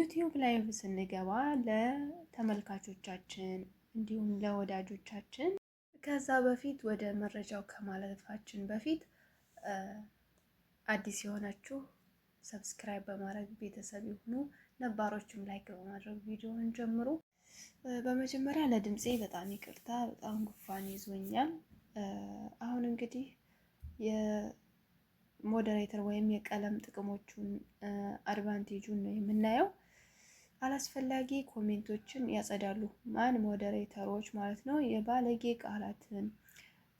ዩቲዩብ ላይቭ ስንገባ ለተመልካቾቻችን እንዲሁም ለወዳጆቻችን ከዛ በፊት ወደ መረጃው ከማለፋችን በፊት አዲስ የሆናችሁ ሰብስክራይብ በማድረግ ቤተሰብ ይሁኑ፣ ነባሮችም ላይክ በማድረግ ቪዲዮውን ጀምሩ። በመጀመሪያ ለድምፄ በጣም ይቅርታ፣ በጣም ጉፋን ይዞኛል። አሁን እንግዲህ የሞዴሬተር ወይም የቀለም ጥቅሞቹን አድቫንቴጁን ነው የምናየው። አላስፈላጊ ኮሜንቶችን ያጸዳሉ። ማን ሞዴሬተሮች ማለት ነው። የባለጌ ቃላትን፣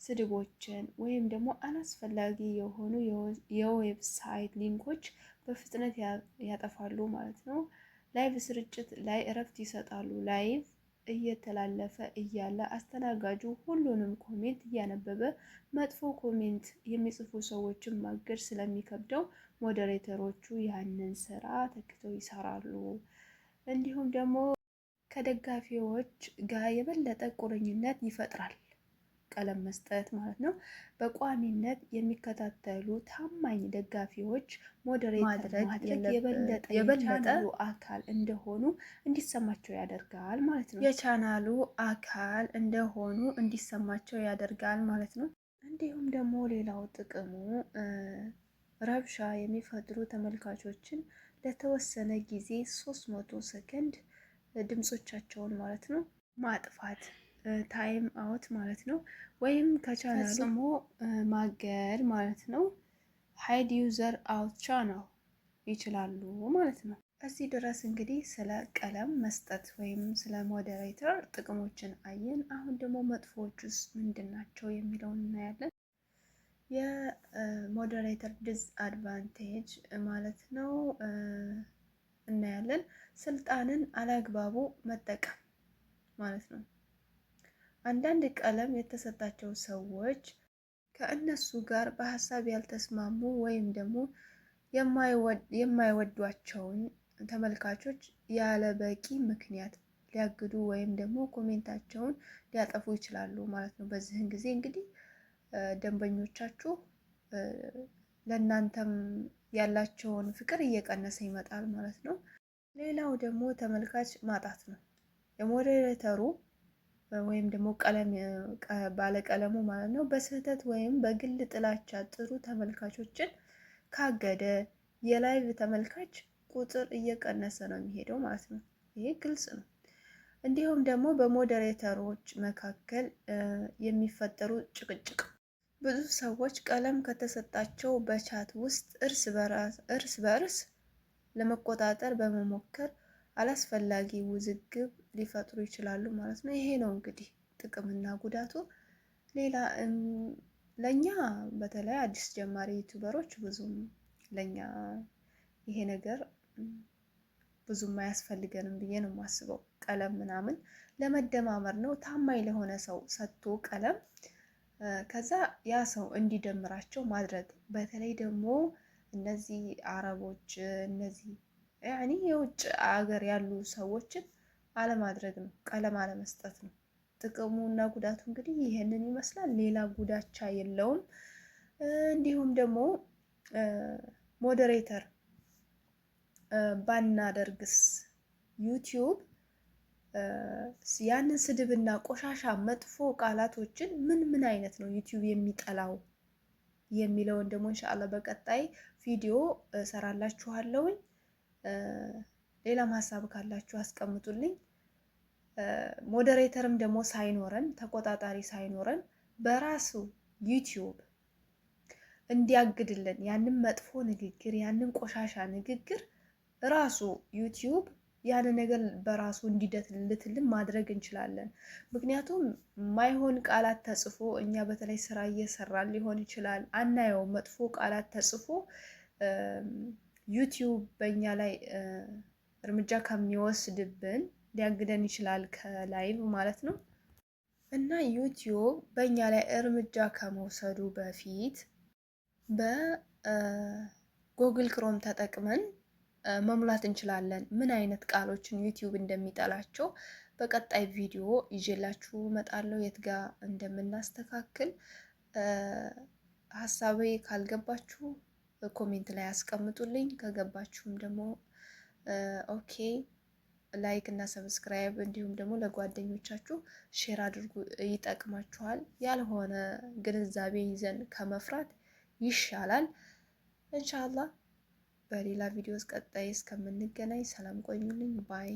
ስድቦችን ወይም ደግሞ አላስፈላጊ የሆኑ የዌብሳይት ሊንኮች በፍጥነት ያጠፋሉ ማለት ነው። ላይቭ ስርጭት ላይ እረፍት ይሰጣሉ። ላይቭ እየተላለፈ እያለ አስተናጋጁ ሁሉንም ኮሜንት እያነበበ መጥፎ ኮሜንት የሚጽፉ ሰዎችን ማገድ ስለሚከብደው ሞዴሬተሮቹ ያንን ስራ ተክተው ይሰራሉ። እንዲሁም ደግሞ ከደጋፊዎች ጋር የበለጠ ቁርኝነት ይፈጥራል። ቀለም መስጠት ማለት ነው። በቋሚነት የሚከታተሉ ታማኝ ደጋፊዎች ሞዴሬተር ማድረግ የበለጠ አካል እንደሆኑ እንዲሰማቸው ያደርጋል ማለት ነው። የቻናሉ አካል እንደሆኑ እንዲሰማቸው ያደርጋል ማለት ነው። እንዲሁም ደግሞ ሌላው ጥቅሙ ረብሻ የሚፈጥሩ ተመልካቾችን ለተወሰነ ጊዜ 300 ሰከንድ ድምጾቻቸውን ማለት ነው ማጥፋት፣ ታይም አውት ማለት ነው። ወይም ከቻናሉ ፈጽሞ ማገድ ማለት ነው። ሃይድ ዩዘር አውት ቻናል ይችላሉ ማለት ነው። እዚህ ድረስ እንግዲህ ስለ ቀለም መስጠት ወይም ስለ ሞዴሬተር ጥቅሞችን አየን። አሁን ደግሞ መጥፎዎቹስ ምንድን ናቸው የሚለውን እናያለን። የሞዴሬተር ዲስአድቫንቴጅ ማለት ነው እናያለን። ስልጣንን አላግባቡ መጠቀም ማለት ነው። አንዳንድ ቀለም የተሰጣቸው ሰዎች ከእነሱ ጋር በሀሳብ ያልተስማሙ ወይም ደግሞ የማይወዷቸውን ተመልካቾች ያለ በቂ ምክንያት ሊያግዱ ወይም ደግሞ ኮሜንታቸውን ሊያጠፉ ይችላሉ ማለት ነው። በዚህን ጊዜ እንግዲህ ደንበኞቻችሁ ለእናንተም ያላቸውን ፍቅር እየቀነሰ ይመጣል ማለት ነው። ሌላው ደግሞ ተመልካች ማጣት ነው። የሞዴሬተሩ ወይም ደግሞ ባለቀለሙ ማለት ነው በስህተት ወይም በግል ጥላቻ ጥሩ ተመልካቾችን ካገደ የላይቭ ተመልካች ቁጥር እየቀነሰ ነው የሚሄደው ማለት ነው። ይሄ ግልጽ ነው። እንዲሁም ደግሞ በሞዴሬተሮች መካከል የሚፈጠሩ ጭቅጭቅ፣ ብዙ ሰዎች ቀለም ከተሰጣቸው በቻት ውስጥ እርስ በርስ ለመቆጣጠር በመሞከር አላስፈላጊ ውዝግብ ሊፈጥሩ ይችላሉ ማለት ነው። ይሄ ነው እንግዲህ ጥቅምና ጉዳቱ። ሌላ ለኛ በተለይ አዲስ ጀማሪ ዩቲዩበሮች ብዙም ለኛ ይሄ ነገር ብዙም አያስፈልገንም ብዬ ነው የማስበው። ቀለም ምናምን ለመደማመር ነው። ታማኝ ለሆነ ሰው ሰጥቶ ቀለም ከዛ ያ ሰው እንዲደምራቸው ማድረግ። በተለይ ደግሞ እነዚህ አረቦች እነዚህ ያኔ የውጭ ሀገር ያሉ ሰዎችን አለማድረግ ነው፣ ቀለም አለመስጠት ነው። ጥቅሙ እና ጉዳቱ እንግዲህ ይሄንን ይመስላል። ሌላ ጉዳቻ የለውም። እንዲሁም ደግሞ ሞዴሬተር ባናደርግስ ዩቲዩብ ያንን ስድብና ቆሻሻ መጥፎ ቃላቶችን ምን አይነት ነው ዩቲዩብ የሚጠላው የሚለውን ደግሞ ኢንሻአላህ በቀጣይ ቪዲዮ ሰራላችኋለሁኝ። ሌላም ሀሳብ ካላችሁ አስቀምጡልኝ። ሞዴሬተርም ደግሞ ሳይኖረን ተቆጣጣሪ ሳይኖረን በራሱ ዩቲዩብ እንዲያግድልን ያንን መጥፎ ንግግር ያንን ቆሻሻ ንግግር ራሱ ዩቲዩብ ያንን ነገር በራሱ እንዲደልትልን ማድረግ እንችላለን። ምክንያቱም ማይሆን ቃላት ተጽፎ እኛ በተለይ ስራ እየሰራን ሊሆን ይችላል አናየው። መጥፎ ቃላት ተጽፎ ዩቲዩብ በእኛ ላይ እርምጃ ከሚወስድብን ሊያግደን ይችላል ከላይቭ ማለት ነው። እና ዩቲዩብ በእኛ ላይ እርምጃ ከመውሰዱ በፊት በጉግል ክሮም ተጠቅመን መሙላት እንችላለን። ምን አይነት ቃሎችን ዩቲዩብ እንደሚጠላቸው በቀጣይ ቪዲዮ ይዤላችሁ እመጣለሁ። የት ጋር እንደምናስተካክል ሀሳቤ ካልገባችሁ ኮሜንት ላይ አስቀምጡልኝ። ከገባችሁም ደግሞ ኦኬ ላይክ እና ሰብስክራይብ እንዲሁም ደግሞ ለጓደኞቻችሁ ሼር አድርጉ፣ ይጠቅማችኋል። ያልሆነ ግንዛቤ ይዘን ከመፍራት ይሻላል። ኢንሻአላህ በሌላ ቪዲዮ ቀጣይ እስከምንገናኝ ሰላም ቆዩልኝ ባይ